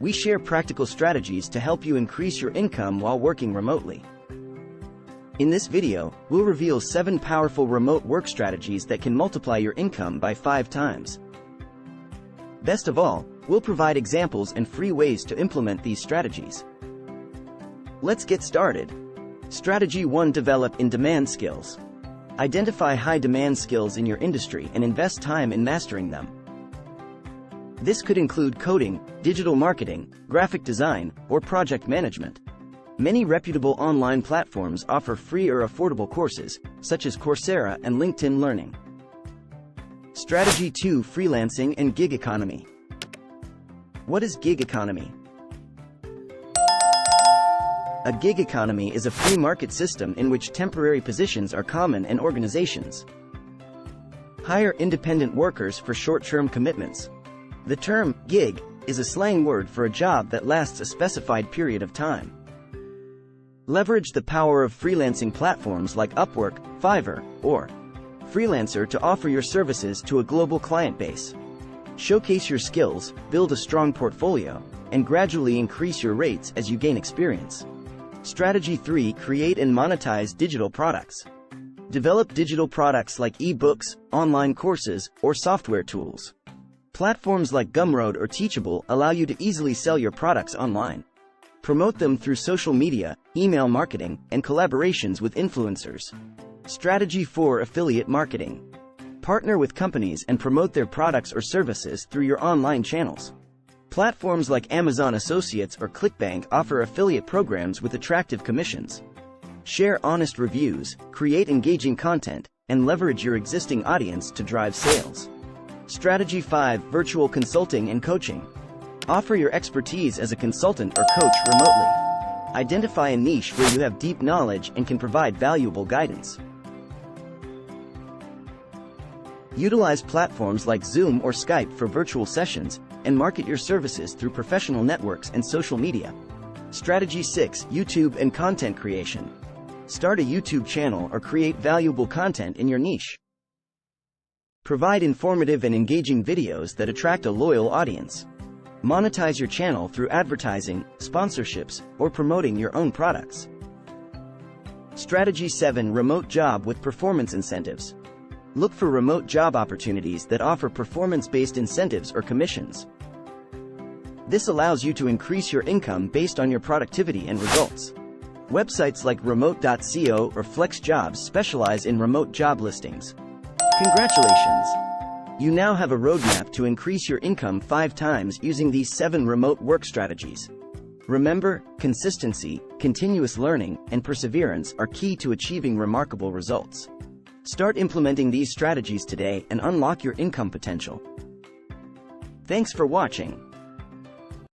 we share practical strategies to help you increase your income while working remotely. In this video, we'll reveal 7 powerful remote work strategies that can multiply your income by 5 times. Best of all, we'll provide examples and free ways to implement these strategies. Let's get started. Strategy 1: Develop in-demand skills. Identify high-demand skills in your industry and invest time in mastering them. This could include coding, digital marketing, graphic design, or project management. Many reputable online platforms offer free or affordable courses, such as Coursera and LinkedIn Learning. Strategy 2: Freelancing and gig economy. What is gig economy? A gig economy is a free market system in which temporary positions are common and organizations hire independent workers for short-term commitments. The term gig is a slang word for a job that lasts a specified period of time. Leverage the power of freelancing platforms like Upwork, Fiverr, or Freelancer to offer your services to a global client base. Showcase your skills, build a strong portfolio, and gradually increase your rates as you gain experience. Strategy 3: Create and monetize digital products. Develop digital products like e-books, online courses, or software tools. Platforms like Gumroad or Teachable allow you to easily sell your products online. Promote them through social media, email marketing, and collaborations with influencers. Strategy 4: Affiliate marketing. Partner with companies and promote their products or services through your online channels. Platforms like Amazon Associates or ClickBank offer affiliate programs with attractive commissions. Share honest reviews, create engaging content, and leverage your existing audience to drive sales. Strategy 5: Virtual consulting and coaching. Offer your expertise as a consultant or coach remotely. Identify a niche where you have deep knowledge and can provide valuable guidance. Utilize platforms like Zoom or Skype for virtual sessions, and market your services through professional networks and social media. Strategy 6: YouTube and content creation. Start a YouTube channel or create valuable content in your niche. Provide informative and engaging videos that attract a loyal audience. Monetize your channel through advertising, sponsorships, or promoting your own products. Strategy 7: Remote job with performance incentives. Look for remote job opportunities that offer performance-based incentives or commissions. This allows you to increase your income based on your productivity and results. Websites like remote.co or FlexJobs specialize in remote job listings. Congratulations! You now have a roadmap to increase your income 5 times using these 7 remote work strategies. Remember, consistency, continuous learning, and perseverance are key to achieving remarkable results. Start implementing these strategies today and unlock your income potential. Thanks for watching.